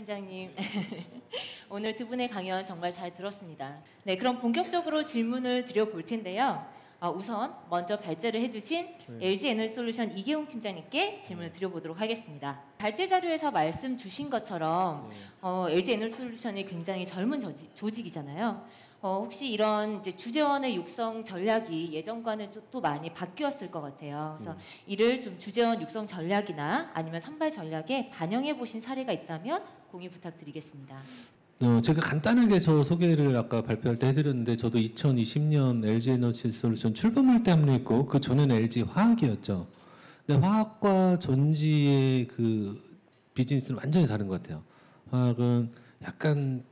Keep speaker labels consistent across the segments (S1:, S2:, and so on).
S1: 팀장님. 오늘 두 분의 강연 정말 잘 들었습니다. 네, 그럼 본격적으로 질문을 드려볼 텐데요. 우선 먼저 발제를 해주신 LG에너지솔루션 이계웅 팀장님께 질문을 드려보도록 하겠습니다. 발제 자료에서 말씀 주신 것처럼 LG에너지솔루션이 굉장히 젊은 조직이잖아요. 혹시 이런 이제 주재원의 육성 전략이 예전과는 또 많이 바뀌었을 것 같아요. 그래서 이를 좀 주재원 육성 전략이나 아니면 선발 전략에 반영해 보신 사례가 있다면 공유 부탁드리겠습니다.
S2: 제가 간단하게 저 소개를 아까 발표할 때 해드렸는데, 저도 2020년 LG에너지솔루션 출범할 때 합류했고 그 전에는 LG화학이었죠. 근데 화학과 전지의 그 비즈니스는 완전히 다른 것 같아요. 화학은 약간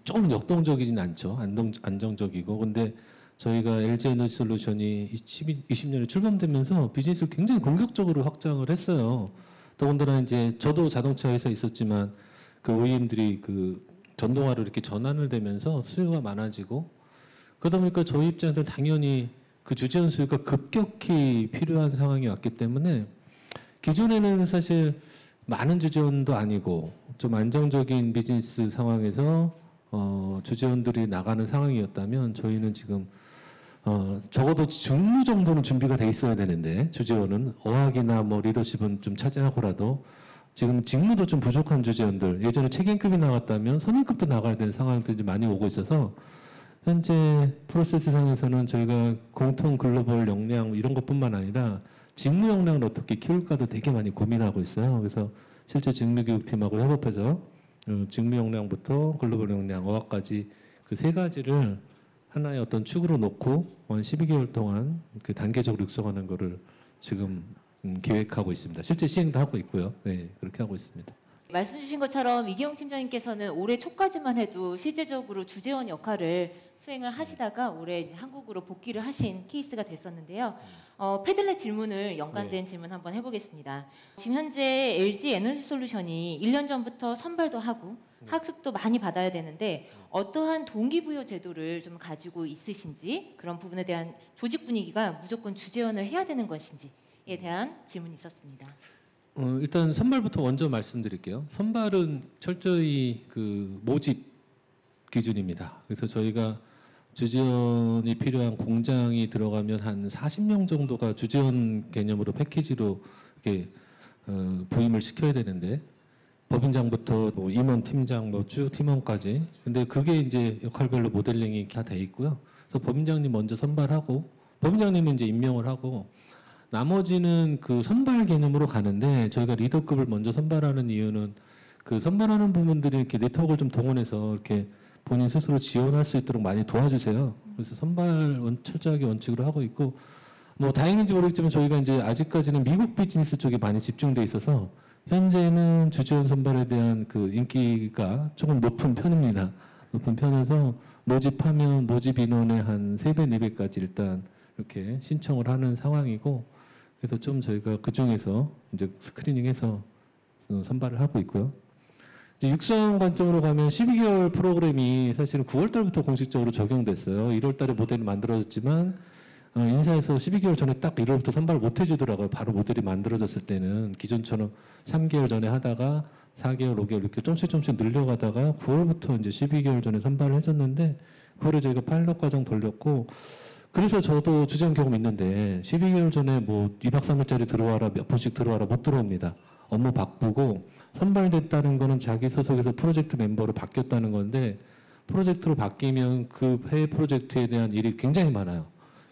S2: 조금 역동적이진 않죠. 안정적이고. 근데 저희가 LG에너지솔루션이 20년에 출범되면서 비즈니스를 굉장히 공격적으로 확장을 했어요. 더군다나 이제 저도 자동차 회사에 있었지만 그 OEM들이 그 전동화로 이렇게 전환을 되면서 수요가 많아지고, 그러다 보니까 저희 입장에서는 당연히 그 주재원 수요가 급격히 필요한 상황이 왔기 때문에, 기존에는 사실 많은 주재원도 아니고 좀 안정적인 비즈니스 상황에서 주재원들이 나가는 상황이었다면, 저희는 지금 적어도 직무 정도는 준비가 돼 있어야 되는데, 주재원은 어학이나 뭐 리더십은 좀 차지하고라도 지금 직무도 좀 부족한 주재원들, 예전에 책임급이 나갔다면 선임급도 나가야 되는 상황들이 많이 오고 있어서, 현재 프로세스상에서는 저희가 공통 글로벌 역량 이런 것뿐만 아니라 직무 역량을 어떻게 키울까도 되게 많이 고민하고 있어요. 그래서 실제 직무교육팀하고 협업해서 직무 역량부터 글로벌 역량, 어학까지 그 세 가지를 하나의 어떤 축으로 놓고 한 12개월 동안 그 단계적으로 육성하는 거를 지금 계획하고 있습니다. 실제 시행도 하고 있고요. 네, 그렇게 하고 있습니다.
S1: 말씀 주신 것처럼 이계웅 팀장님께서는 올해 초까지만 해도 실제적으로 주재원 역할을 수행을 하시다가 올해 한국으로 복귀를 하신 케이스가 됐었는데요. 패들렛 질문을 연관된 질문 한번 해보겠습니다. 지금 현재 LG에너지솔루션이 1년 전부터 선발도 하고 학습도 많이 받아야 되는데, 어떠한 동기부여 제도를 좀 가지고 있으신지, 그런 부분에 대한 조직 분위기가 무조건 주재원을 해야 되는 것인지에 대한 질문이 있었습니다.
S2: 일단 선발부터 먼저 말씀드릴게요. 선발은 철저히 그 모집 기준입니다. 그래서 저희가 주재원이 필요한 공장이 들어가면 한 40명 정도가 주재원 개념으로 패키지로 이렇게 부임을 시켜야 되는데, 법인장부터 뭐 임원, 팀장, 뭐 쭉 팀원까지. 근데 그게 이제 역할별로 모델링이 다 돼 있고요. 그래서 법인장님 먼저 선발하고, 법인장님은 이제 임명을 하고, 나머지는 그 선발 개념으로 가는데, 저희가 리더급을 먼저 선발하는 이유는 그 선발하는 부분들이 이렇게 네트워크를 좀 동원해서 이렇게 본인 스스로 지원할 수 있도록 많이 도와주세요. 그래서 선발 철저하게 원칙으로 하고 있고, 뭐 다행인지 모르겠지만 저희가 이제 아직까지는 미국 비즈니스 쪽에 많이 집중돼 있어서 현재는 주재원 선발에 대한 그 인기가 조금 높은 편입니다. 높은 편에서 모집하면 모집 인원의 한 3배, 4배까지 일단 이렇게 신청을 하는 상황이고, 그래서 좀 저희가 그 중에서 이제 스크리닝해서 선발을 하고 있고요. 이제 육성 관점으로 가면 12개월 프로그램이 사실은 9월 달부터 공식적으로 적용됐어요. 1월 달에 모델이 만들어졌지만 인사에서 12개월 전에 딱 1월부터 선발을 못 해주더라고요. 바로 모델이 만들어졌을 때는 기존처럼 3개월 전에 하다가 4개월, 5개월 이렇게 조금씩 늘려가다가 9월부터 이제 12개월 전에 선발을 해줬는데, 그거를 저희가 파일럿 과정 돌렸고, 그래서 저도 주재원 경험 있는데 12개월 전에 뭐 2박 3일짜리 들어와라, 몇 번씩 들어와라 못 들어옵니다. 업무 바쁘고, 선발됐다는 거는 자기 소속에서 프로젝트 멤버로 바뀌었다는 건데, 프로젝트로 바뀌면 그 해외 프로젝트에 대한 일이 굉장히 많아요.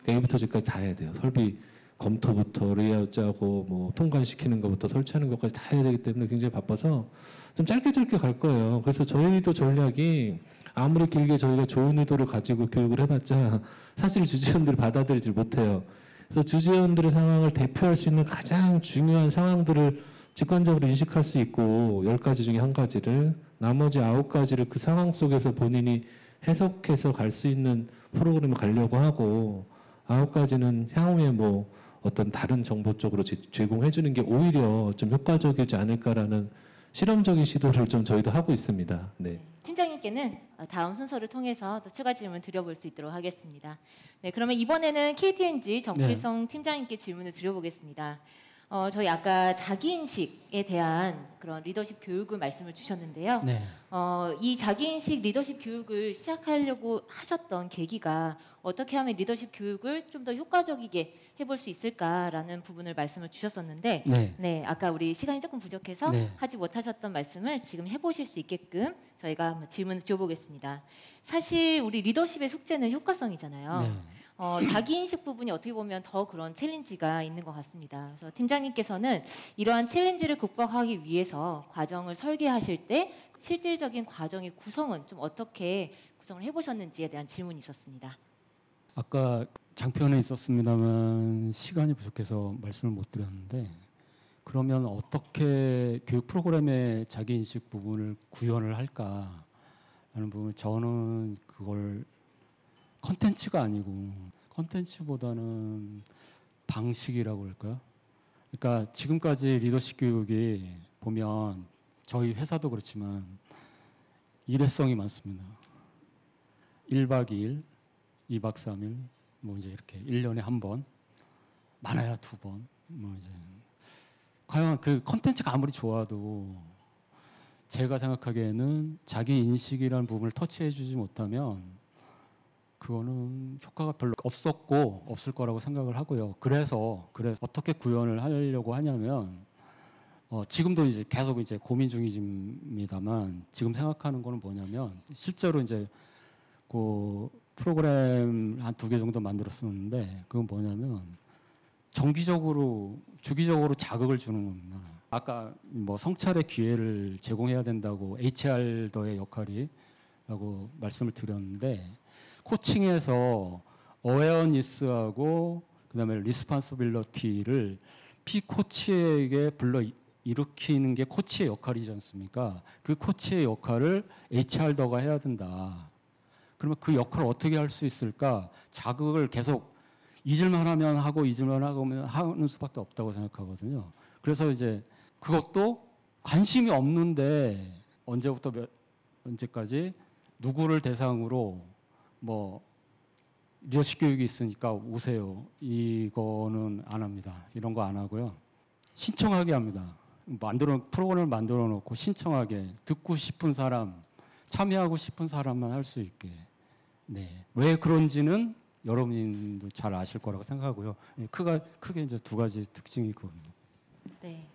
S2: A부터 Z까지 다 해야 돼요. 설비 검토부터 레이아웃 짜고 뭐 통관시키는 것부터 설치하는 것까지 다 해야 되기 때문에 굉장히 바빠서 좀 짧게 갈 거예요. 그래서 저희도 전략이 아무리 길게 저희가 좋은 의도를 가지고 교육을 해봤자 사실 주재원들이 받아들이질 못해요. 그래서 주재원들의 상황을 대표할 수 있는 가장 중요한 상황들을 직관적으로 인식할 수 있고, 10가지 중에 한 가지를, 나머지 9가지를 그 상황 속에서 본인이 해석해서 갈 수 있는 프로그램을 가려고 하고, 9가지는 향후에 뭐 어떤 다른 정보 쪽으로 제공해 주는 게 오히려 좀 효과적이지 않을까라는 실험적인 시도를 좀 저희도 하고 있습니다. 네.
S1: 팀장님께는 다음 순서를 통해서 또 추가 질문 드려볼 수 있도록 하겠습니다. 네, 그러면 이번에는 KTNG 정필성 팀장님께 질문을 드려보겠습니다. 저희 아까 자기인식에 대한 그런 리더십 교육을 말씀을 주셨는데요.
S3: 네.
S1: 이 자기인식 리더십 교육을 시작하려고 하셨던 계기가 어떻게 하면 리더십 교육을 좀 더 효과적이게 해볼 수 있을까라는 부분을 말씀을 주셨었는데,
S3: 네.
S1: 네, 아까 우리 시간이 조금 부족해서
S3: 네.
S1: 하지 못하셨던 말씀을 지금 해보실 수 있게끔 저희가 한번 질문을 드려보겠습니다. 사실 우리 리더십의 숙제는 효과성이잖아요.
S3: 네.
S1: 자기인식 부분이 어떻게 보면 더 그런 챌린지가 있는 것 같습니다. 그래서 팀장님께서는 이러한 챌린지를 극복하기 위해서 과정을 설계하실 때 실질적인 과정의 구성은 좀 어떻게 구성을 해보셨는지에 대한 질문이 있었습니다.
S3: 아까 장편에 있었습니다만 시간이 부족해서 말씀을 못 드렸는데, 그러면 어떻게 교육 프로그램의 자기인식 부분을 구현을 할까라는 부분, 저는 그걸 컨텐츠가 아니고 컨텐츠보다는 방식이라고 할까요? 그러니까 지금까지 리더십 교육이 보면 저희 회사도 그렇지만 일회성이 많습니다. 1박 2일, 2박 3일, 뭐 이제 이렇게 1년에 한 번, 많아야 2번, 뭐 이제 과연 그 컨텐츠가 아무리 좋아도 제가 생각하기에는 자기 인식이라는 부분을 터치해주지 못하면 그거는 효과가 별로 없었고 없을 거라고 생각을 하고요. 그래서 어떻게 구현을 하려고 하냐면 지금도 이제 계속 이제 고민 중이십니다만, 지금 생각하는 거는 뭐냐면, 실제로 이제 그 프로그램 한 2개 정도 만들었었는데, 그건 뭐냐면 정기적으로 주기적으로 자극을 주는 겁니다. 아까 뭐 성찰의 기회를 제공해야 된다고 HR더의 역할이라고 말씀을 드렸는데, 코칭에서 어웨어니스하고 그다음에 리스폰서빌리티를 피코치에게 불러 일으키는 게 코치의 역할이지 않습니까? 그 코치의 역할을 HR더가 해야 된다. 그러면 그 역할을 어떻게 할 수 있을까? 자극을 계속 잊을만 하면 하고 잊을만 하면 하는 수밖에 없다고 생각하거든요. 그래서 이제 그것도 관심이 없는데 언제부터 언제까지 누구를 대상으로 뭐 리더십 교육이 있으니까 오세요. 이거는 안 합니다. 이런 거 안 하고요. 신청하게 합니다. 프로그램을 만들어 놓고 신청하게, 듣고 싶은 사람, 참여하고 싶은 사람만 할 수 있게. 네. 왜 그런지는 여러분도 잘 아실 거라고 생각하고요. 크게 이제 2가지 특징이 그겁니다.
S1: 네.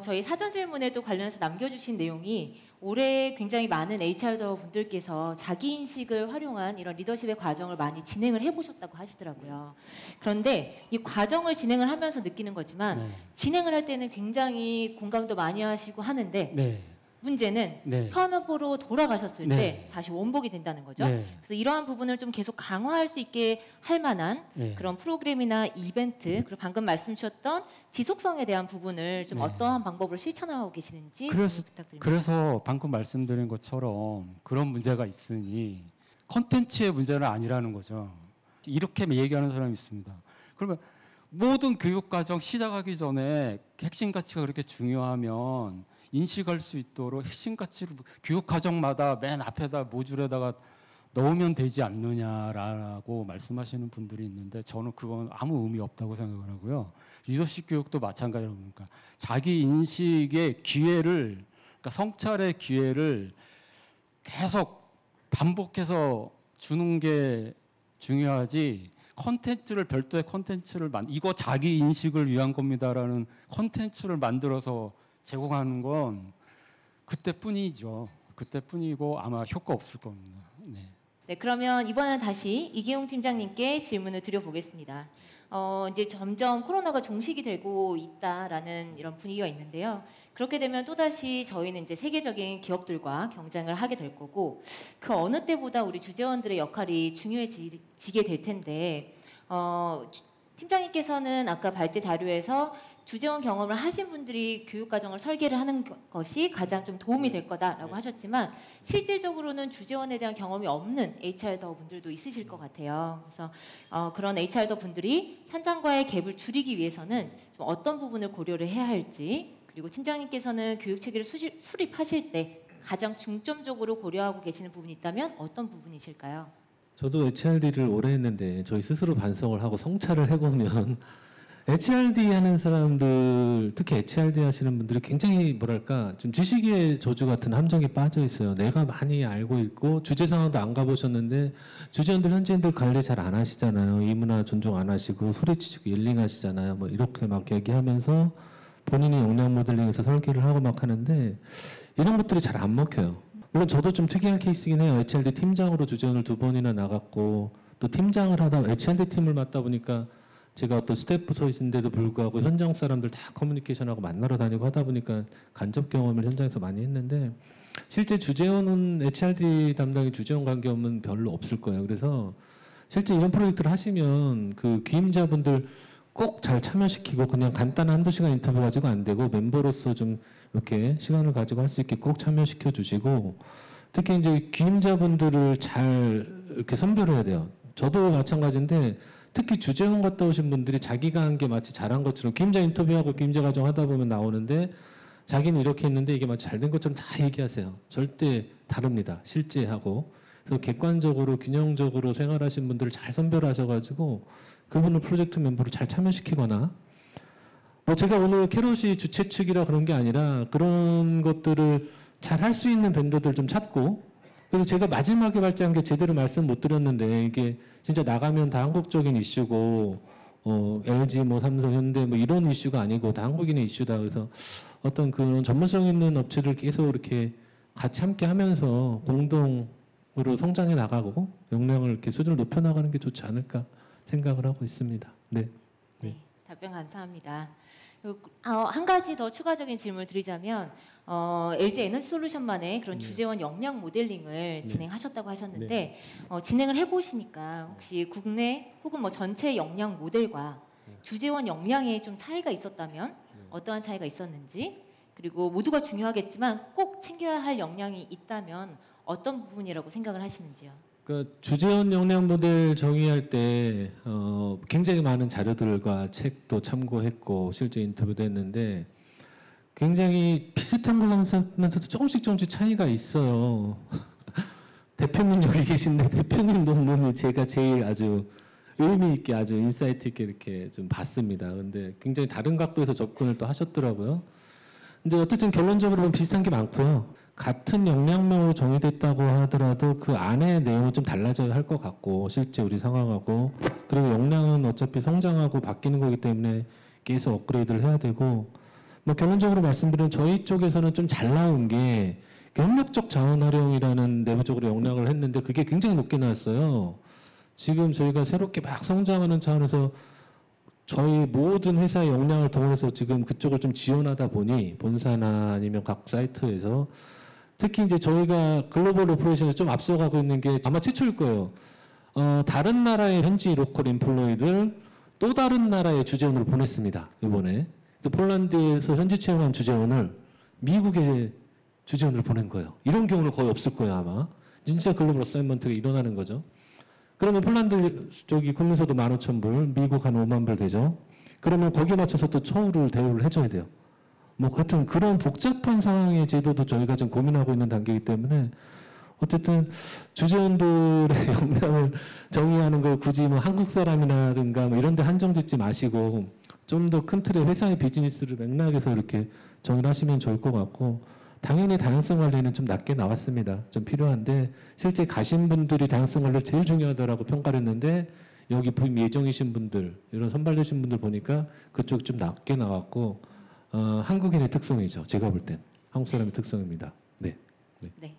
S1: 저희 사전 질문에도 관련해서 남겨주신 내용이 올해 굉장히 많은 HR더 분들께서 자기인식을 활용한 이런 리더십의 과정을 많이 진행을 해보셨다고 하시더라고요. 그런데 이 과정을 진행을 하면서 느끼는 거지만
S3: 네.
S1: 진행을 할 때는 굉장히 공감도 많이 하시고 하는데
S3: 네.
S1: 문제는
S3: 네.
S1: 턴업으로 돌아가셨을
S3: 네.
S1: 때 다시 원복이 된다는 거죠.
S3: 네.
S1: 그래서 이러한 부분을 좀 계속 강화할 수 있게 할 만한
S3: 네.
S1: 그런 프로그램이나 이벤트, 그리고 방금 말씀 주셨던 지속성에 대한 부분을 좀
S3: 네.
S1: 어떠한 방법으로 실천하고 계시는지 부탁드립니다.
S3: 그래서 방금 말씀드린 것처럼 그런 문제가 있으니 컨텐츠의 문제는 아니라는 거죠. 이렇게 얘기하는 사람이 있습니다. 그러면 모든 교육과정 시작하기 전에 핵심 가치가 그렇게 중요하면 인식할 수 있도록 핵심 가치를 교육과정마다 맨 앞에다 모듈에다가 넣으면 되지 않느냐라고 말씀하시는 분들이 있는데, 저는 그건 아무 의미 없다고 생각을 하고요. 리더십 교육도 마찬가지로 보니까 자기 인식의 기회를, 그러니까 성찰의 기회를 계속 반복해서 주는 게 중요하지, 컨텐츠를 별도의 컨텐츠를 이거 자기 인식을 위한 겁니다라는 컨텐츠를 만들어서 제공하는 건 그때뿐이죠. 그때뿐이고 아마 효과 없을 겁니다. 네.
S1: 네, 그러면 이번에는 다시 이계용 팀장님께 질문을 드려보겠습니다. 이제 점점 코로나가 종식이 되고 있다라는 이런 분위기가 있는데요. 그렇게 되면 또다시 저희는 이제 세계적인 기업들과 경쟁을 하게 될 거고, 그 어느 때보다 우리 주재원들의 역할이 중요해지게 될 텐데, 팀장님께서는 아까 발제 자료에서 주재원 경험을 하신 분들이 교육 과정을 설계를 하는 것이 가장 좀 도움이 될 거다라고 하셨지만, 실질적으로는 주재원에 대한 경험이 없는 HR더 분들도 있으실 것 같아요. 그래서 그런 HR더 분들이 현장과의 갭을 줄이기 위해서는 좀 어떤 부분을 고려를 해야 할지, 그리고 팀장님께서는 교육 체계를 수립하실 때 가장 중점적으로 고려하고 계시는 부분이 있다면 어떤 부분이실까요?
S2: 저도 HRD를 오래 했는데 저희 스스로 반성을 하고 성찰을 해보면 HRD 하는 사람들, 특히 HRD 하시는 분들이 굉장히 뭐랄까 좀 지식의 저주 같은 함정에 빠져 있어요. 내가 많이 알고 있고 주재 상황도 안 가보셨는데 주재원들 현지인들 관리 잘 안 하시잖아요. 이 문화 존중 안 하시고 소리치시고 옐링하시잖아요. 뭐 이렇게 막 얘기하면서 본인이 역량 모델링에서 설계를 하고 막 하는데 이런 것들이 잘 안 먹혀요. 물론 저도 좀 특이한 케이스긴 해요. HRD 팀장으로 주재원을 2번이나 나갔고 또 팀장을 하다 HRD 팀을 맡다 보니까 제가 어떤 스태프소인데도 불구하고 현장 사람들 다 커뮤니케이션하고 만나러 다니고 하다 보니까 간접 경험을 현장에서 많이 했는데 실제 주재원은 HRD 담당이 주재원 관계없는 별로 없을 거예요. 그래서 실제 이런 프로젝트를 하시면 그 귀임자분들 꼭 잘 참여시키고 그냥 간단한 한두 시간 인터뷰 가지고 안 되고 멤버로서 좀 이렇게 시간을 가지고 할 수 있게 꼭 참여시켜 주시고 특히 이제 귀임자분들을 잘 이렇게 선별해야 돼요. 저도 마찬가지인데 특히 주재원 갔다 오신 분들이 자기가 한 게 마치 잘한 것처럼 귀임자 인터뷰하고 귀임자 과정 하다 보면 나오는데 자기는 이렇게 했는데 이게 마치 잘 된 것처럼 다 얘기하세요. 절대 다릅니다. 실제하고. 그래서 객관적으로 균형적으로 생활하신 분들을 잘 선별하셔가지고 그분을 프로젝트 멤버로 잘 참여시키거나 뭐 제가 오늘 캐롯이 주최 측이라 그런 게 아니라 그런 것들을 잘 할 수 있는 밴드들 좀 찾고 그래서 제가 마지막에 발제한 게 제대로 말씀 못 드렸는데 이게 진짜 나가면 다 한국적인 이슈고 LG 뭐 삼성 현대 뭐 이런 이슈가 아니고 다 한국인의 이슈다. 그래서 어떤 그런 전문성 있는 업체를 계속 이렇게 같이 함께 하면서 공동으로 성장해 나가고 역량을 이렇게 수준을 높여 나가는 게 좋지 않을까 생각을 하고 있습니다. 네.
S1: 네, 답변 감사합니다. 한 가지 더 추가적인 질문을 드리자면 LG 에너지솔루션만의 그런 주재원 역량 모델링을 진행하셨다고 하셨는데 진행을 해보시니까 혹시 국내 혹은 뭐 전체 역량 모델과 주재원 역량에 좀 차이가 있었다면 어떠한 차이가 있었는지 그리고 모두가 중요하겠지만 꼭 챙겨야 할 역량이 있다면 어떤 부분이라고 생각을 하시는지요?
S2: 그러니까 주재원 역량 모델 정의할 때 굉장히 많은 자료들과 책도 참고했고 실제 인터뷰도 했는데 굉장히 비슷한 것 같으면서도 조금씩 차이가 있어요. 대표님 여기 계신데 대표님 논문이 제가 제일 아주 의미 있게 아주 인사이트 있게 이렇게 좀 봤습니다. 근데 굉장히 다른 각도에서 접근을 또 하셨더라고요. 근데 어쨌든 결론적으로 보면 비슷한 게 많고요. 같은 역량명으로 정의됐다고 하더라도 그 안에 내용은 좀 달라져야 할 것 같고 실제 우리 상황하고 그리고 역량은 어차피 성장하고 바뀌는 거기 때문에 계속 업그레이드를 해야 되고 뭐 결론적으로 말씀드리면 저희 쪽에서는 좀 잘 나온 게 협력적 자원 활용이라는 내부적으로 역량을 했는데 그게 굉장히 높게 나왔어요. 지금 저희가 새롭게 막 성장하는 차원에서 저희 모든 회사의 역량을 동원해서 지금 그쪽을 좀 지원하다 보니 본사나 아니면 각 사이트에서 특히 이제 저희가 글로벌 오퍼레이션에 좀 앞서가고 있는 게 아마 최초일 거예요. 다른 나라의 현지 로컬 인플로이를 또 다른 나라의 주재원으로 보냈습니다. 이번에. 폴란드에서 현지 채용한 주재원을 미국의 주재원으로 보낸 거예요. 이런 경우는 거의 없을 거예요, 아마. 진짜 글로벌 어사인먼트가 일어나는 거죠. 그러면 폴란드 쪽이 국민소득 15,000불, 미국 한 5만 불 되죠. 그러면 거기에 맞춰서 또 처우를 대우를 해줘야 돼요. 뭐 같은 그런 복잡한 상황의 제도도 저희가 지금 고민하고 있는 단계이기 때문에 어쨌든 주재원들의 역량을 정의하는 걸 굳이 뭐 한국 사람이라든가 뭐 이런 데 한정짓지 마시고 좀 더 큰 틀의 회사의 비즈니스를 맥락에서 이렇게 정의를 하시면 좋을 것 같고 당연히 다양성 관리는 좀 낮게 나왔습니다. 좀 필요한데 실제 가신 분들이 다양성 관리를 제일 중요하다라고 평가를 했는데 여기 부임 예정이신 분들 이런 선발되신 분들 보니까 그쪽 좀 낮게 나왔고 한국인의 특성이죠. 제가 볼 땐 한국 사람의 특성입니다. 네.
S1: 네.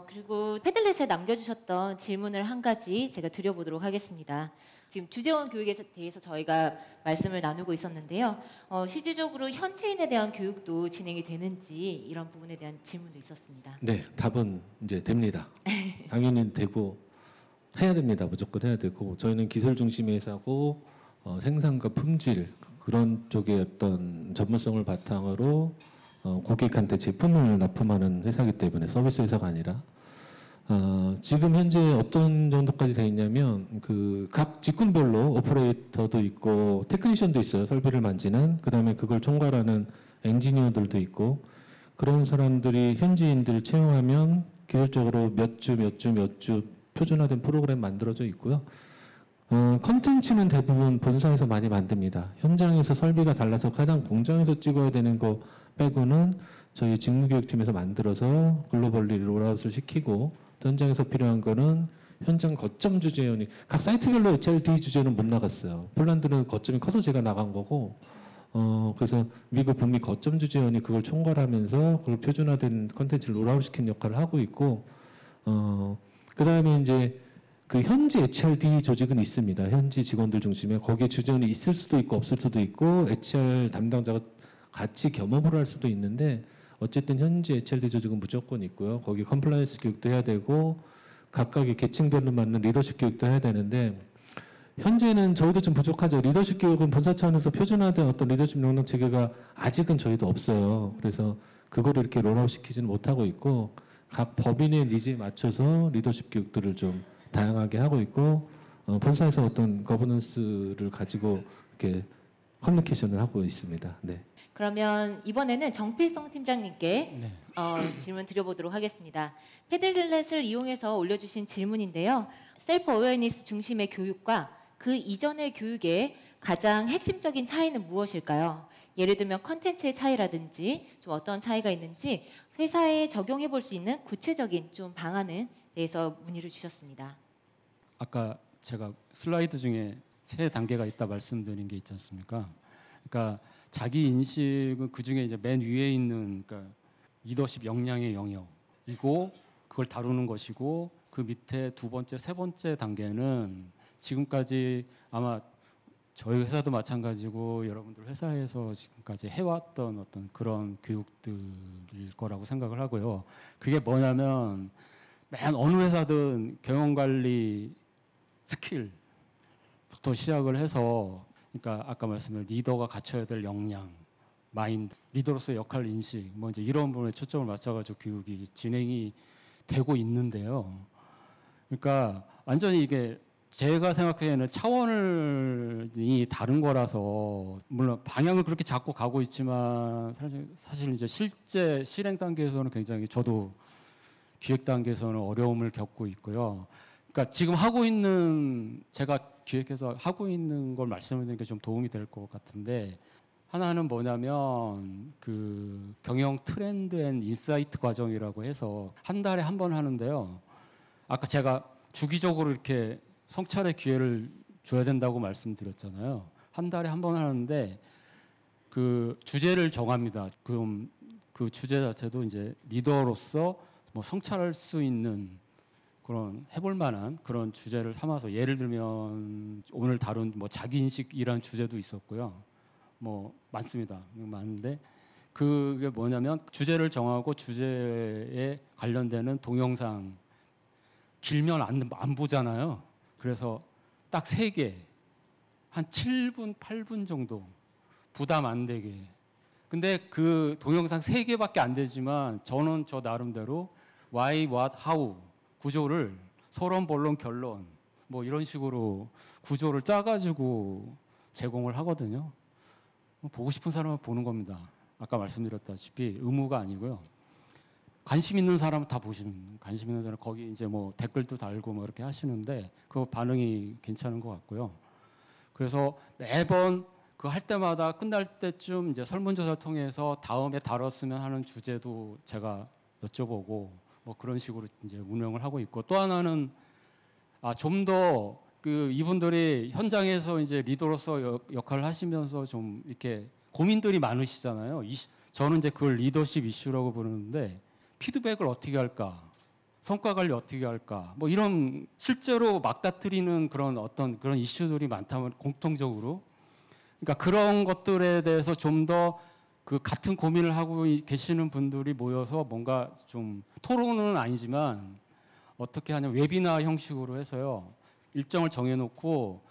S1: 그리고 패들렛에 남겨주셨던 질문을 한 가지 제가 드려보도록 하겠습니다. 지금 주재원 교육에 대해서 저희가 말씀을 나누고 있었는데요. 실질적으로 현지인에 대한 교육도 진행이 되는지 이런 부분에 대한 질문도 있었습니다.
S2: 네, 답은 이제 됩니다. 당연히 되고 해야 됩니다. 무조건 해야 되고 저희는 기술 중심의 회사고 생산과 품질 그런 쪽의 어떤 전문성을 바탕으로 고객한테 제품을 납품하는 회사이기 때문에 서비스 회사가 아니라 지금 현재 어떤 정도까지 되어 있냐면 그 각 직군별로 오퍼레이터도 있고 테크니션도 있어요. 설비를 만지는 그다음에 그걸 총괄하는 엔지니어들도 있고 그런 사람들이 현지인들을 채용하면 기술적으로 몇 주 표준화된 프로그램 만들어져 있고요. 컨텐츠는 대부분 본사에서 많이 만듭니다. 현장에서 설비가 달라서 가장 공장에서 찍어야 되는 거 빼고는 저희 직무교육팀에서 만들어서 글로벌리 롤아웃을 시키고, 현장에서 필요한 거는 현장 거점 주재원이, 각 사이트별로 HRD 주제는 못 나갔어요. 폴란드는 거점이 커서 제가 나간 거고, 그래서 미국 북미 거점 주재원이 그걸 총괄하면서 그걸 표준화된 컨텐츠를 롤아웃 시키는 역할을 하고 있고, 그 다음에 이제 그 현지 HRD 조직은 있습니다. 현지 직원들 중심에 거기에 주재원이 있을 수도 있고 없을 수도 있고, HR 담당자가 같이 겸업을 할 수도 있는데, 어쨌든 현지 HRD 조직은 무조건 있고요. 거기 컴플라이언스 교육도 해야 되고, 각각의 계층별로 맞는 리더십 교육도 해야 되는데, 현재는 저희도 좀 부족하죠. 리더십 교육은 본사 차원에서 표준화된 어떤 리더십 역량 체계가 아직은 저희도 없어요. 그래서 그거를 이렇게 롤아웃 시키지는 못하고 있고, 각 법인의 니즈에 맞춰서 리더십 교육들을 좀 다양하게 하고 있고, 본사에서 어떤 거버넌스를 가지고 이렇게 커뮤니케이션을 하고 있습니다. 네.
S1: 그러면 이번에는 정필성 팀장님께
S3: 네.
S1: 질문 드려보도록 하겠습니다. 패들렛을 이용해서 올려주신 질문인데요. 셀프 어웨어니스 중심의 교육과 그 이전의 교육의 가장 핵심적인 차이는 무엇일까요? 예를 들면 컨텐츠의 차이라든지 좀 어떤 차이가 있는지 회사에 적용해 볼 수 있는 구체적인 좀 방안에 대해서 문의를 주셨습니다.
S3: 아까 제가 슬라이드 중에 3단계가 있다 말씀드린 게 있지 않습니까? 그러니까 자기 인식은 그 중에 이제 맨 위에 있는, 그러니까 리더십 역량의 영역이고 그걸 다루는 것이고, 그 밑에 두 번째, 세 번째 단계는 지금까지 아마 저희 회사도 마찬가지고 여러분들 회사에서 지금까지 해왔던 어떤 그런 교육들일 거라고 생각을 하고요. 그게 뭐냐면 맨 어느 회사든 경영관리 스킬부터 시작을 해서, 그러니까 아까 말씀드린 리더가 갖춰야 될 역량, 마인드, 리더로서의 역할 인식, 뭐 이제 이런 부분에 초점을 맞춰가지고 교육이 진행이 되고 있는데요. 그러니까 완전히 이게 제가 생각하기에는 차원이 다른 거라서, 물론 방향을 그렇게 잡고 가고 있지만 사실 이제 실제 실행 단계에서는 굉장히, 저도 기획 단계에서는 어려움을 겪고 있고요. 그러니까 지금 하고 있는, 제가 기획해서 하고 있는 걸 말씀드리는 게 좀 도움이 될 것 같은데, 하나는 뭐냐면 그 경영 트렌드 앤 인사이트 과정이라고 해서 한 달에 한 번 하는데요. 아까 제가 주기적으로 이렇게 성찰의 기회를 줘야 된다고 말씀드렸잖아요. 한 달에 한 번 하는데 그 주제를 정합니다. 그럼 그 주제 자체도 이제 리더로서 뭐 성찰할 수 있는 그런 해볼 만한 그런 주제를 삼아서, 예를 들면 오늘 다룬 뭐 자기인식이라는 주제도 있었고요. 뭐 많습니다. 많은데 그게 뭐냐면 주제를 정하고 주제에 관련되는 동영상, 길면 안 보잖아요. 그래서 딱 3개, 한 7분, 8분 정도, 부담 안 되게. 근데 그 동영상 3개밖에 안 되지만 저는 저 나름대로 why, what, how 구조를 서론, 본론, 결론 뭐 이런 식으로 구조를 짜가지고 제공을 하거든요. 보고 싶은 사람은 보는 겁니다. 아까 말씀드렸다시피 의무가 아니고요. 관심 있는 사람은 다 보시는, 관심 있는 사람 거기 이제 뭐 댓글도 달고 뭐 이렇게 하시는데 그 반응이 괜찮은 것 같고요. 그래서 매번 그 할 때마다 끝날 때쯤 이제 설문조사를 통해서 다음에 다뤘으면 하는 주제도 제가 여쭤보고 뭐 그런 식으로 이제 운영을 하고 있고, 또 하나는 좀 더 그 이분들이 현장에서 이제 리더로서 역할을 하시면서 좀 이렇게 고민들이 많으시잖아요. 저는 이제 그걸 리더십 이슈라고 부르는데, 피드백을 어떻게 할까, 성과 관리 어떻게 할까, 뭐 이런 실제로 맞닥뜨리는 그런 어떤 그런 이슈들이 많다면 공통적으로, 그러니까 그런 것들에 대해서 좀 더 그 같은 고민을 하고 계시는 분들이 모여서 뭔가 좀 토론은 아니지만 어떻게 하냐, 웨비나 형식으로 해서요. 일정을 정해놓고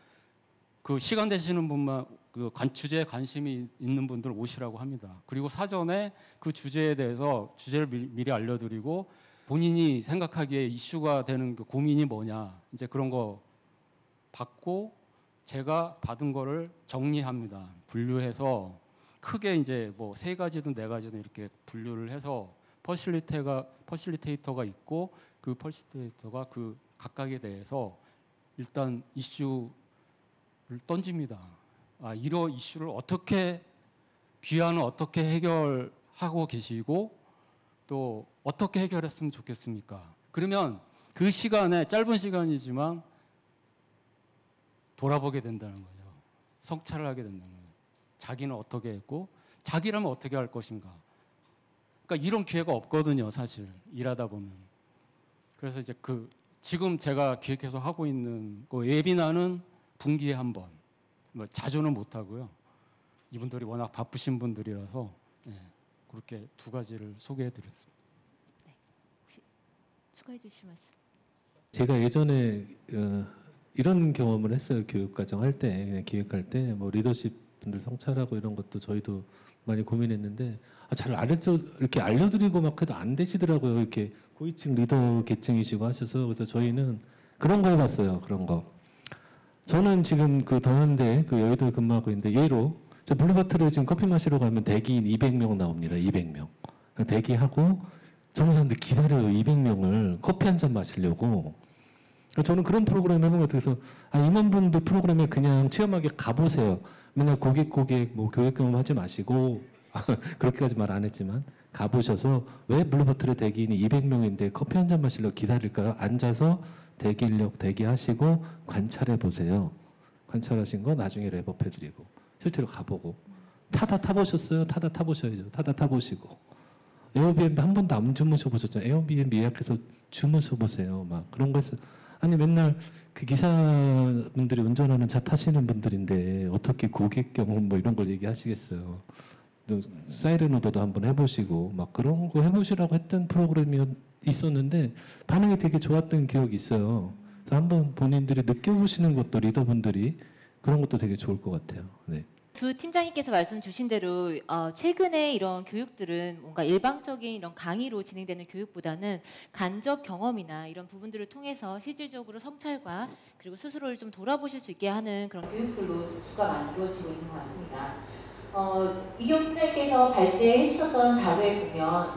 S3: 그 시간 되시는 분만 그 주제에 관심이 있는 분들 오시라고 합니다. 그리고 사전에 그 주제에 대해서 주제를 미리 알려드리고 본인이 생각하기에 이슈가 되는 그 고민이 뭐냐, 이제 그런 거 받고 제가 받은 거를 정리합니다. 분류해서 크게 이제 뭐 3가지든 4가지든 이렇게 분류를 해서 퍼실리테이터가 있고 그 퍼실리테이터가 그 각각에 대해서 일단 이슈 던집니다. 이런 이슈를 어떻게 귀환을 어떻게 해결하고 계시고 또 어떻게 해결했으면 좋겠습니까? 그러면 그 시간에 짧은 시간이지만 돌아보게 된다는 거죠. 성찰을 하게 된다는 거죠. 자기는 어떻게 했고 자기라면 어떻게 할 것인가. 그러니까 이런 기회가 없거든요, 사실 일하다 보면. 그래서 이제 지금 제가 기획해서 하고 있는 웨비나는 분기에 한 번. 뭐 자주는 못 하고요. 이분들이 워낙 바쁘신 분들이라서 그렇게 두 가지를 소개해드렸습니다.
S1: 네, 혹시 추가해 주실 말씀?
S2: 제가 예전에 이런 경험을 했어요. 교육과정 할 때, 기획할 때, 뭐 리더십 분들 성찰하고 이런 것도 저희도 많이 고민했는데 잘 이렇게 알려드리고 막 해도 안 되시더라고요. 이렇게 고위층 리더 계층이시고 하셔서 그래서 저희는 그런 거 해봤어요. 그런 거. 저는 지금 더한대 여의도에 근무하고 있는데 예로 저 블루바트를 지금 커피 마시러 가면 대기인 200명 나옵니다. 200명. 대기하고 저런 사람들 기다려요. 200명을 커피 한 잔 마시려고. 저는 그런 프로그램 해본 것 같아서 임원분들 프로그램에 그냥 체험하게 가보세요. 맨날 고객 뭐 교육 경험 하지 마시고 그렇게까지 말 안 했지만 가보셔서 왜 블루버틀의 대기인이 200명인데 커피 한 잔 마시려고 기다릴까요? 앉아서 대기인력 대기하시고 관찰해 보세요. 관찰하신 거 나중에 랩업 해드리고 실제로 가보고 타다 타보셨어요? 타다 타보셔야죠. 타다 타보시고 에어비앤비 한 번도 안 주무셔 보셨잖아요. 에어비앤비 예약해서 주무셔 보세요. 막 그런 거 했어요. 아니 맨날 그 기사분들이 운전하는 차 타시는 분들인데 어떻게 고객 경험 뭐 이런 걸 얘기하시겠어요. 사이렌 오더도 한번 해보시고 막 그런 거 해보시라고 했던 프로그램이 있었는데 반응이 되게 좋았던 기억이 있어요. 그래서 한번 본인들이 느껴보시는 것도 리더분들이 그런 것도 되게 좋을 것 같아요. 네.
S1: 두 팀장님께서 말씀 주신 대로 최근에 이런 교육들은 뭔가 일방적인 이런 강의로 진행되는 교육보다는 간접 경험이나 이런 부분들을 통해서 실질적으로 성찰과 그리고 스스로를 좀 돌아보실 수 있게 하는 그런 교육들로 좀 주가 많이 이루어지고 있는 것 같습니다. 이경 팀장님께서 발제해 주셨던 자료에 보면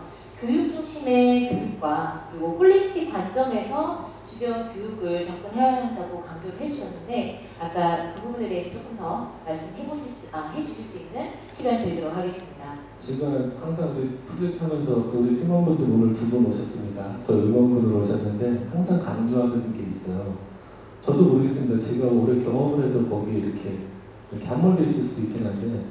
S1: 교육 중심의 교육과 그리고 홀리스틱 관점에서 주재원 교육을 접근해야 한다고 강조를 해주셨는데 아까 그 부분에 대해서 조금 더 해주실 수 있는 시간을 드리도록 하겠습니다.
S2: 제가 항상 프로젝트하면서 우리 팀원분들 오늘 두 분 오셨습니다. 저 임원분들 오셨는데 항상 강조하는 게 있어요. 저도 모르겠습니다. 제가 오래 경험을 해서 거기 이렇게 함몰돼 있을 수도 있긴 한데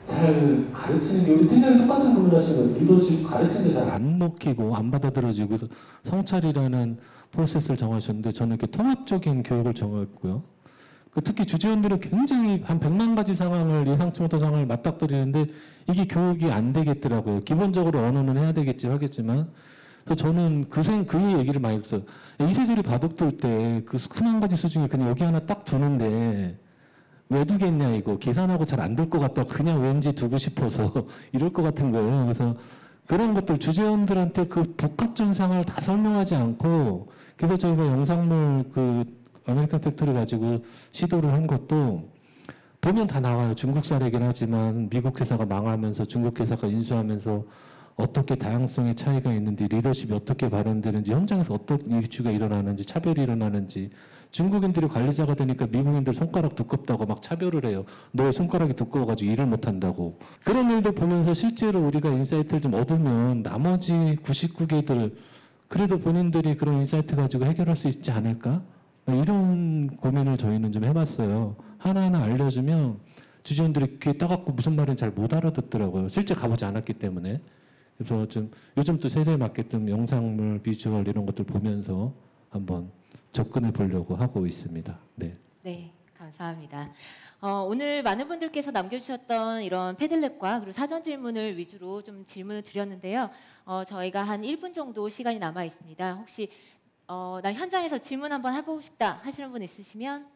S2: 잘 가르치는 게 우리 팀장님 똑같은 고민을 하시는 거예요. 리더십 가르치는 게 잘 안 먹히고 안 받아들여지고 그래서 성찰이라는 프로세스를 정하셨는데 저는 이렇게 통합적인 교육을 정했고요. 특히 주재원들은 굉장히 한 100만 가지 상황을 예상치 못한 상황을 맞닥뜨리는데 이게 교육이 안 되겠더라고요. 기본적으로 언어는 해야 되겠지 하겠지만 그래서 저는 그 얘기를 많이 했어요. 이세돌이 바둑둘 때 그 수많은 가지 수 중에 그냥 여기 하나 딱 두는데 왜 두겠냐 이거 계산하고 잘 안 될 것 같다고 그냥 왠지 두고 싶어서 이럴 것 같은 거예요. 그래서 그런 것들 주재원들한테 그 복합적인 상황을 다 설명하지 않고 그래서 저희가 영상물 아메리칸 팩토리 가지고 시도를 한 것도 보면 다 나와요. 중국 사례긴 하지만 미국 회사가 망하면서 중국 회사가 인수하면서 어떻게 다양성의 차이가 있는지 리더십이 어떻게 발현되는지 현장에서 어떤 이슈가 일어나는지 차별이 일어나는지 중국인들이 관리자가 되니까 미국인들 손가락 두껍다고 막 차별을 해요. 너의 손가락이 두꺼워가지고 일을 못한다고. 그런 일들 보면서 실제로 우리가 인사이트를 좀 얻으면 나머지 99개들 그래도 본인들이 그런 인사이트 가지고 해결할 수 있지 않을까? 이런 고민을 저희는 좀 해봤어요. 하나하나 알려주면 주지원들이 귀에 따갑고 무슨 말인지 잘 못 알아듣더라고요. 실제 가보지 않았기 때문에. 그래서 좀 요즘 또 세대에 맞게 좀 영상물, 비주얼 이런 것들 보면서 한번 접근해 보려고 하고 있습니다. 네.
S1: 네, 감사합니다. 오늘 많은 분들께서 남겨주셨던 이런 패들렛과 그리고 사전 질문을 위주로 좀 질문을 드렸는데요. 저희가 한 1분 정도 시간이 남아 있습니다. 혹시 나 현장에서 질문 한번 해보고 싶다 하시는 분 있으시면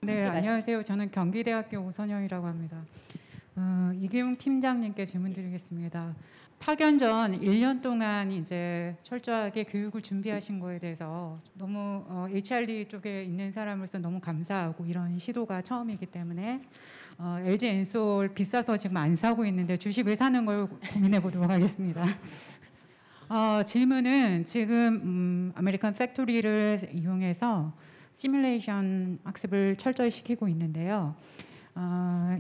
S4: 네, 안녕하세요. 저는 경기대학교 오선영이라고 합니다. 이기웅 팀장님께 질문 드리겠습니다. 파견 전 1년 동안 이제 철저하게 교육을 준비하신 거에 대해서 너무 HRD 쪽에 있는 사람으로서 너무 감사하고 이런 시도가 처음이기 때문에 LG 엔솔 비싸서 지금 안 사고 있는데 주식을 사는 걸 고민해 보도록 하겠습니다. 질문은 지금 아메리칸 팩토리를 이용해서 시뮬레이션 학습을 철저히 시키고 있는데요.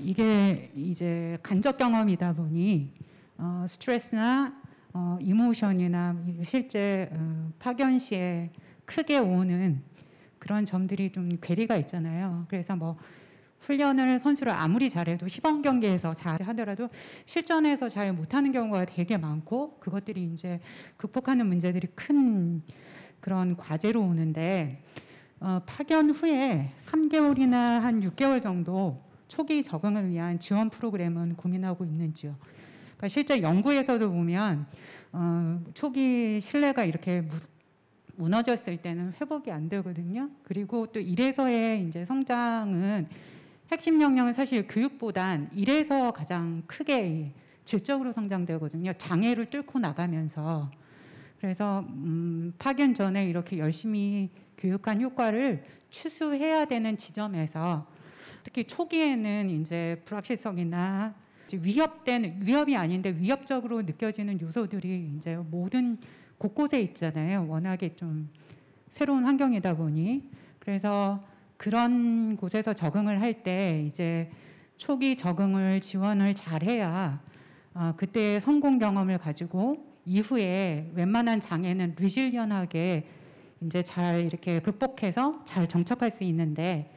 S4: 이게 이제 간접 경험이다 보니 스트레스나 이모션이나 실제 파견 시에 크게 오는 그런 점들이 좀 괴리가 있잖아요. 그래서 뭐 훈련을 선수를 아무리 잘해도 시범 경기에서 잘하더라도 실전에서 잘 못하는 경우가 되게 많고 그것들이 이제 극복하는 문제들이 큰 그런 과제로 오는데 파견 후에 3개월이나 한 6개월 정도 초기 적응을 위한 지원 프로그램은 고민하고 있는지요. 그러니까 실제 연구에서도 보면 초기 신뢰가 이렇게 무너졌을 때는 회복이 안 되거든요. 그리고 또 이래서의 이제 성장은 핵심 역량은 사실 교육보단 이래서 가장 크게 질적으로 성장되거든요. 장애를 뚫고 나가면서. 그래서 파견 전에 이렇게 열심히 교육한 효과를 추수해야 되는 지점에서 특히 초기에는 이제 불확실성이나 위협이 아닌데 위협적으로 느껴지는 요소들이 이제 모든 곳곳에 있잖아요. 워낙에 좀 새로운 환경이다 보니. 그래서 그런 곳에서 적응을 할 때 이제 초기 적응을 지원을 잘해야 그때의 성공 경험을 가지고 이후에 웬만한 장애는 리질리언하게 이제 잘 이렇게 극복해서 잘 정착할 수 있는데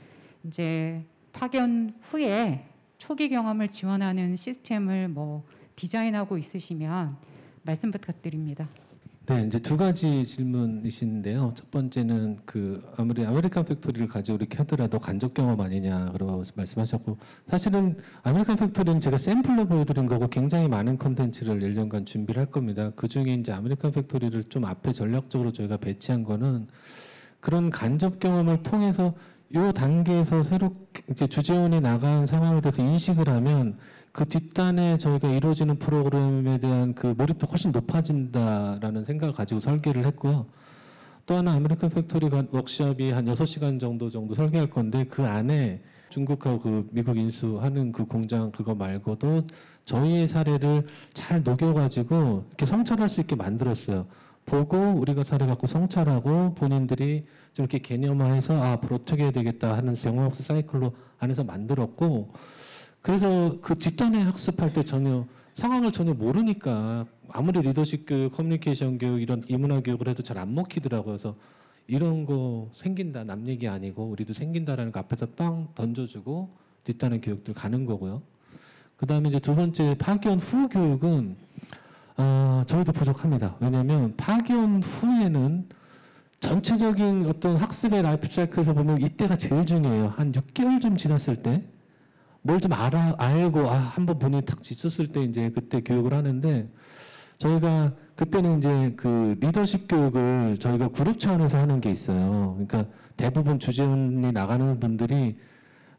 S4: 이제 파견 후에 초기 경험을 지원하는 시스템을 뭐 디자인하고 있으시면 말씀 부탁드립니다.
S2: 네, 이제 두 가지 질문이신데요. 첫 번째는 아무리 아메리칸 팩토리를 가지고 이렇게 하더라도 간접 경험 아니냐 그러고 말씀하셨고, 사실은 아메리칸 팩토리는 제가 샘플로 보여드린 거고 굉장히 많은 컨텐츠를 1년간 준비를 할 겁니다. 그 중에 이제 아메리칸 팩토리를 좀 앞에 전략적으로 저희가 배치한 거는 그런 간접 경험을 통해서 요 단계에서 새롭게 이제 주재원이 나간 상황에 대해서 인식을 하면 그 뒷단에 저희가 이루어지는 프로그램에 대한 그 몰입도 훨씬 높아진다라는 생각을 가지고 설계를 했고요. 또 하나 아메리칸 팩토리 워크숍이 한 6시간 정도 설계할 건데 그 안에 중국하고 그 미국 인수하는 그 공장 그거 말고도 저희의 사례를 잘 녹여가지고 이렇게 성찰할 수 있게 만들었어요. 보고 우리가 사례 갖고 성찰하고 본인들이 좀 이렇게 개념화해서 앞으로 어떻게 해야 되겠다 하는 영어학습 사이클로 안에서 만들었고, 그래서 그 뒷단에 학습할 때 상황을 전혀 모르니까 아무리 리더십 교육, 커뮤니케이션 교육 이런 이문화 교육을 해도 잘 안 먹히더라고요. 그래서 이런 거 생긴다, 남 얘기 아니고 우리도 생긴다라는 거 앞에서 빵 던져주고 뒷단의 교육들 가는 거고요. 그 다음에 이제 두 번째 파견 후 교육은 저희도 부족합니다. 왜냐하면 파견 후에는 전체적인 어떤 학습의 라이프 사이클에서 보면 이때가 제일 중요해요. 한 6개월 좀 지났을 때 뭘 좀 알고 한번 본인이 탁 지쳤을 때 이제 그때 교육을 하는데, 저희가 그때는 이제 그 리더십 교육을 저희가 그룹 차원에서 하는 게 있어요. 그러니까 대부분 주재원이 나가는 분들이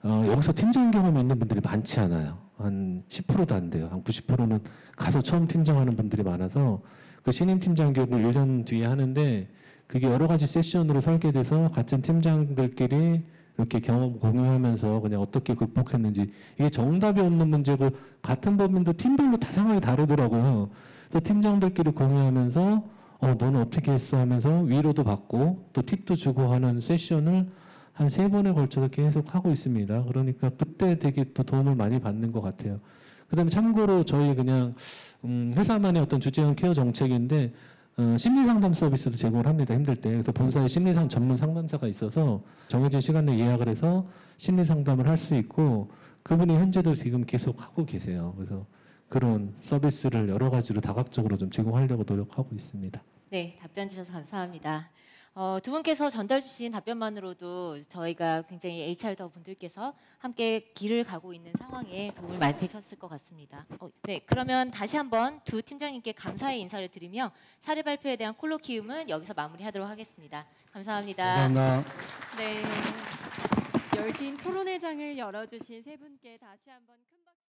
S2: 여기서 팀장 경험이 있는 분들이 많지 않아요. 한 10%도 안 돼요. 한 90%는 가서 처음 팀장하는 분들이 많아서 그 신임 팀장 교육을 1년 뒤에 하는데, 그게 여러 가지 세션으로 설계돼서 같은 팀장들끼리 이렇게 경험 공유하면서 그냥 어떻게 극복했는지, 이게 정답이 없는 문제고 같은 법인도 팀별로 다 상황이 다르더라고요. 그래서 팀장들끼리 공유하면서 너는 어떻게 했어 하면서 위로도 받고 또 팁도 주고 하는 세션을 한 3번에 걸쳐서 계속 하고 있습니다. 그러니까 그때 되게 또 도움을 많이 받는 것 같아요. 그다음에 참고로 저희 그냥 회사만의 어떤 주재원 케어 정책인데 심리상담 서비스도 제공을 합니다. 힘들 때. 그래서 본사에 심리상 전문 상담사가 있어서 정해진 시간에 예약을 해서 심리상담을 할 수 있고, 그분이 현재도 지금 계속 하고 계세요. 그래서 그런 서비스를 여러 가지로 다각적으로 좀 제공하려고 노력하고 있습니다.
S1: 네, 답변 주셔서 감사합니다. 두 분께서 전달 주신 답변만으로도 저희가 굉장히 HR 더 분들께서 함께 길을 가고 있는 상황에 도움을 많이 되셨을 것 같습니다. 네, 그러면 다시 한번 두 팀장님께 감사의 인사를 드리며 사례 발표에 대한 콜로키움은 여기서 마무리하도록 하겠습니다. 감사합니다.
S3: 감사합니다.
S5: 네, 열띤 토론회장을 열어주신 세 분께 다시 한번 큰 박수.